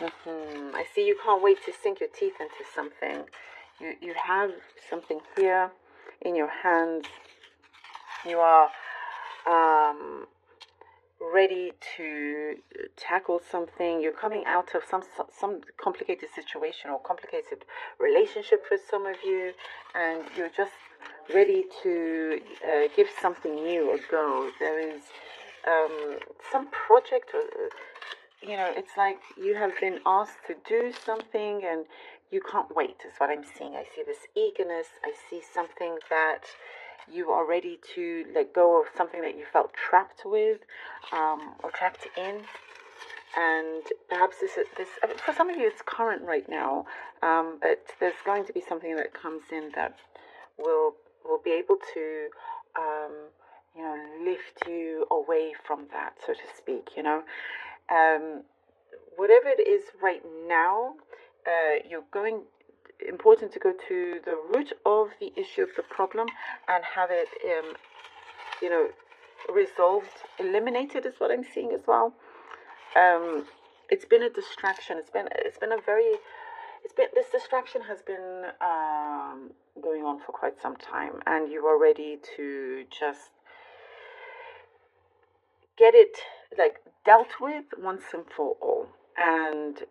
I see you can't wait to sink your teeth into something. You have something here in your hands. You are ready to tackle something. You're coming out of some complicated situation or complicated relationship for some of you, and you're just ready to give something new a go. There is some project, or it's like you have been asked to do something and you can't wait, is what I'm seeing. I see this eagerness. I see something that you are ready to let go of, something that you felt trapped with, or trapped in. And perhaps this for some of you it's current right now, but there's going to be something that comes in that will be able to lift you away from that, so to speak. Whatever it is right now, important to go to the root of the issue of the problem and have it resolved, eliminated, is what I'm seeing as well. It's been a distraction. This distraction has been going on for quite some time, and you are ready to just get it dealt with once and for all. And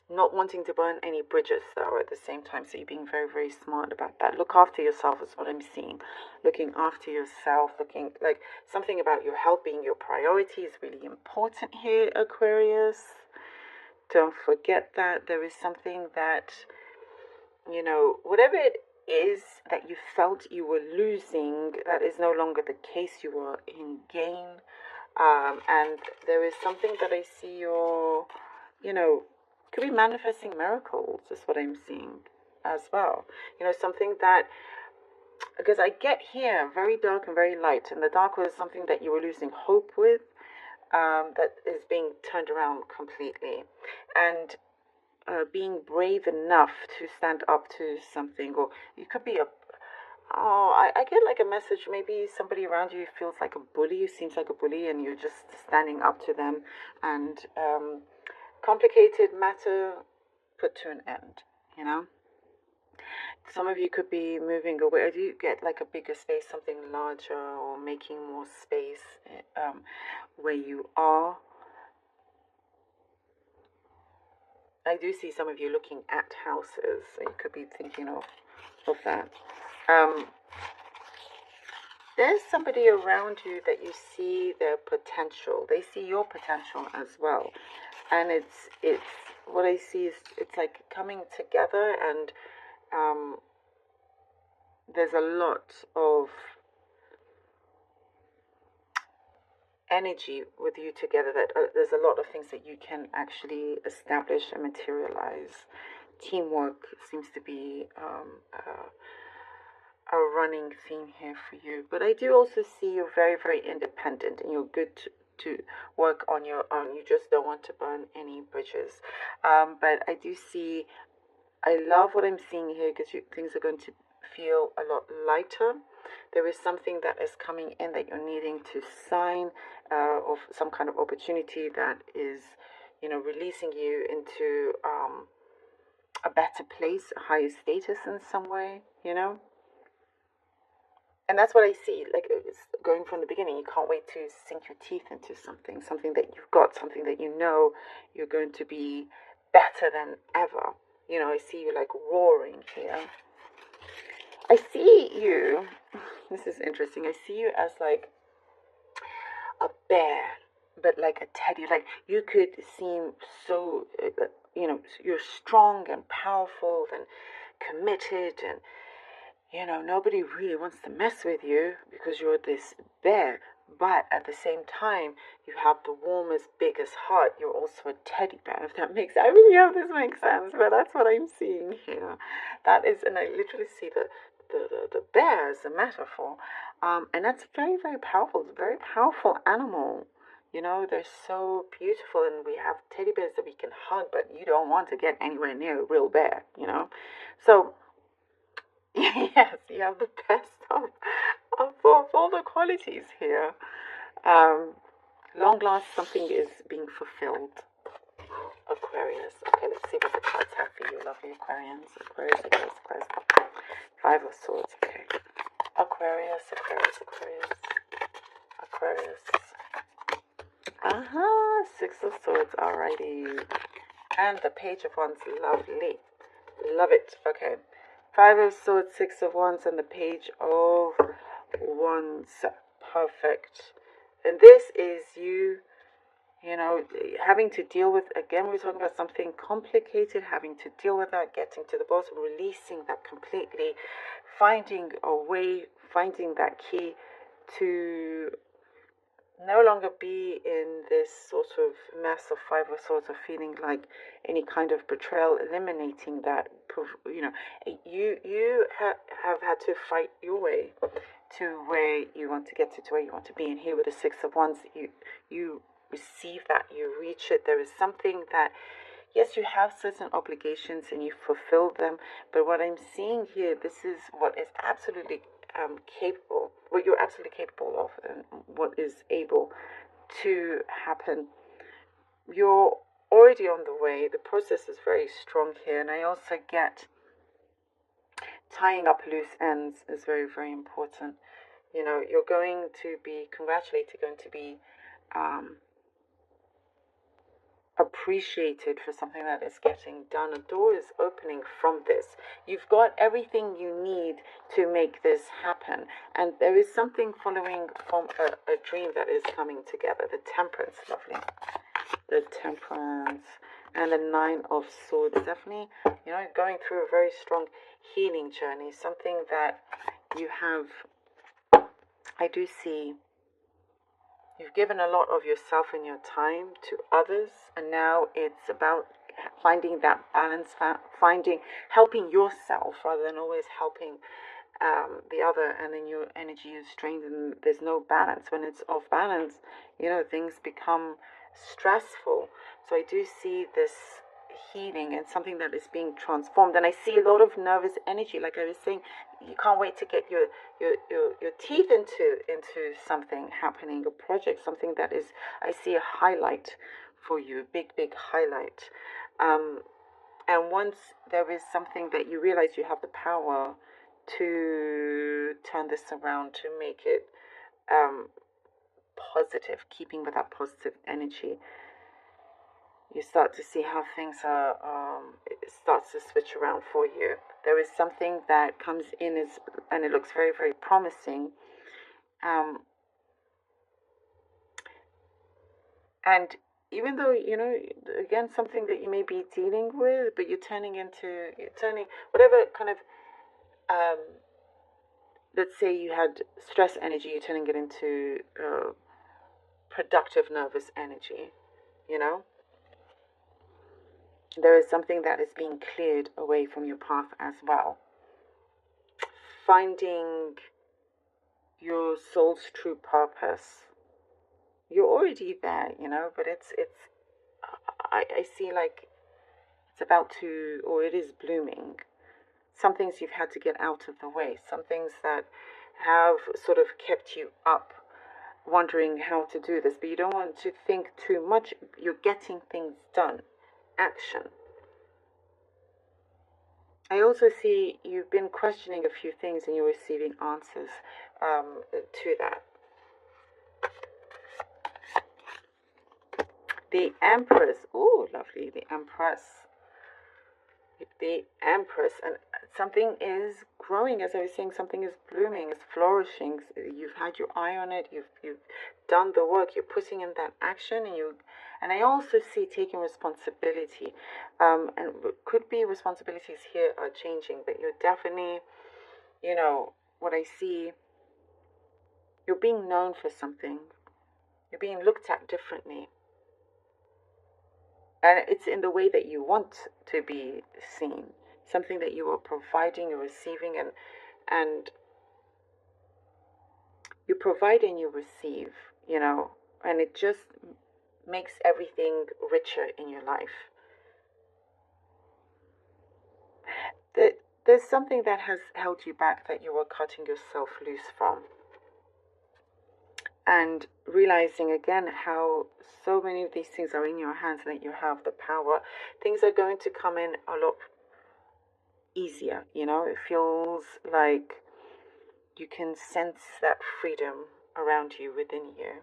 not wanting to burn any bridges though at the same time. So you're being very, very smart about that. Look after yourself is what I'm seeing. Looking after yourself, looking like something about your health being your priority is really important here, Aquarius. Don't forget that. There is something that, whatever it is that you felt you were losing, that is no longer the case. You are in gain. And there is something that I see you're, could be manifesting miracles, is what I'm seeing as well. Something that, because I get here very dark and very light, and the dark was something that you were losing hope with, that is being turned around completely. And being brave enough to stand up to something, or you could be I get like a message, maybe somebody around you feels like a bully, seems like a bully, and you're just standing up to them, and complicated matter put to an end, Some of you could be moving away. I do get like a bigger space, something larger, or making more space where you are. I do see some of you looking at houses, so you could be thinking of that. There's somebody around you that you see their potential. They see your potential as well. And it's what I see is it's like coming together, and there's a lot of energy with you together, that there's a lot of things that you can actually establish and materialize. Teamwork seems to be a running theme here for you. But I do also see you're very, very independent, and you're good to work on your own. You just don't want to burn any bridges. But I do see, I love what I'm seeing here, because things are going to feel a lot lighter. There is something that is coming in that you're needing to sign, of some kind of opportunity that is, releasing you into a better place, a higher status in some way, And that's what I see, like it's going from the beginning. You can't wait to sink your teeth into something that you've got, something that you're going to be better than ever. I see you like roaring here. I see you, this is interesting, I see you as like a bear, but like a teddy. Like you could seem so, you're strong and powerful and committed, and nobody really wants to mess with you because you're this bear. But at the same time, you have the warmest, biggest heart. You're also a teddy bear, if that makes sense. I really hope this makes sense, but that's what I'm seeing here. That is, and I literally see the bear as a metaphor. And that's very, very powerful. It's a very powerful animal. They're so beautiful, and we have teddy bears that we can hug, but you don't want to get anywhere near a real bear, So, yes, you have the best of all the qualities here. Long last, something is being fulfilled. Aquarius. Okay, let's see what the cards have for you, lovely Aquarians. Aquarius, Aquarius, Aquarius. Five of Swords. Okay. Aquarius, Aquarius, Aquarius. Aquarius. Six of Swords. Alrighty. And the Page of Wands. Lovely. Love it. Okay. Five of Swords, Six of Wands, and the Page of Wands. Perfect. And this is you know, having to deal with, again, we're talking about something complicated, having to deal with that, getting to the bottom, releasing that completely, finding a way, finding that key to no longer be in this sort of mess of Five of Swords, of feeling like any kind of betrayal, eliminating that. You know, you have had to fight your way to where you want to get to where you want to be. And here with the Six of Wands, you receive that, you reach it. There is something that, yes, you have certain obligations and you fulfill them, but what I'm seeing here, this is what is absolutely capable, what you're absolutely capable of, and what is able to happen. You're already on the way. The process is very strong here, and I also get tying up loose ends is very, very important. You know, you're going to be congratulated, going to be appreciated for something that is getting done. A door is opening from this. You've got everything you need to make this happen, and there is something following from a dream that is coming together. The Temperance, lovely. The Temperance and the Nine of Swords. Definitely, you know, going through a very strong healing journey. Something that you have, I do see, you've given a lot of yourself and your time to others, and now it's about finding that balance, helping yourself rather than always helping the other, and then your energy is strained and there's no balance. When it's off balance, you know, things become stressful. So I do see this healing and something that is being transformed, and I see a lot of nervous energy. Like I was saying, you can't wait to get your teeth into something happening, a project, something that is, I see a highlight for you, big highlight. And once there is something that you realize you have the power to turn this around, to make it positive, keeping with that positive energy, you start to see how things are, it starts to switch around for you. There is something that comes in, and it looks very, very promising. And even though, you know, again, something that you may be dealing with, but you're turning whatever kind of, let's say you had stress energy, you're turning it into productive nervous energy, you know? There is something that is being cleared away from your path as well. Finding your soul's true purpose. You're already there, you know, but I see like it's about to, or it is blooming. Some things you've had to get out of the way. Some things that have sort of kept you up, wondering how to do this, but you don't want to think too much. You're getting things done. Action. I also see you've been questioning a few things and you're receiving answers to that. The Empress. Oh, lovely. The Empress. The Empress. And something is growing. As I was saying, something is blooming, it's flourishing. You've had your eye on it. You've done the work. You're putting in that action, and I also see taking responsibility. And could be responsibilities here are changing, but you're definitely, you know, what I see, you're being known for something. You're being looked at differently. And it's in the way that you want to be seen. Something that you are providing, you're receiving, and you provide and you receive, you know, and it just makes everything richer in your life. There's something that has held you back that you are cutting yourself loose from. and realizing again how so many of these things are in your hands and that you have the power. Things are going to come in a lot easier, it feels like you can sense that freedom around you, within you,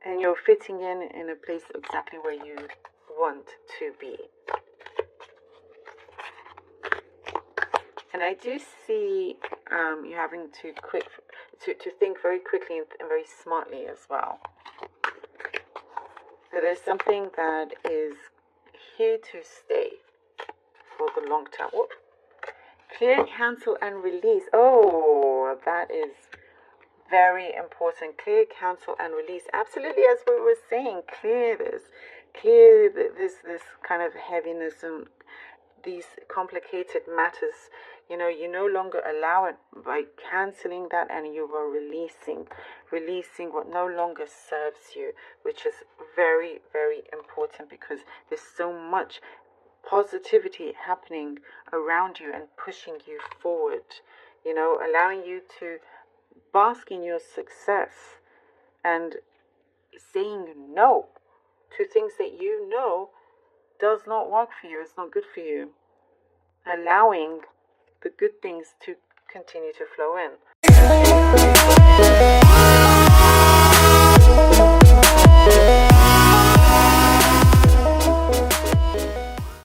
and you're fitting in a place exactly where you want to be. And I do see you having to think very quickly and very smartly as well. So there's something that is here to stay for the long term. Whoop. Clear, cancel, and release. Oh, that is very important. Clear, cancel, and release. Absolutely, as we were saying, clear this kind of heaviness and these complicated matters. You no longer allow it by canceling that, and you are releasing what no longer serves you, which is very, very important, because there's so much positivity happening around you and pushing you forward, allowing you to bask in your success and saying no to things that does not work for you, it's not good for you, allowing the good things to continue to flow in.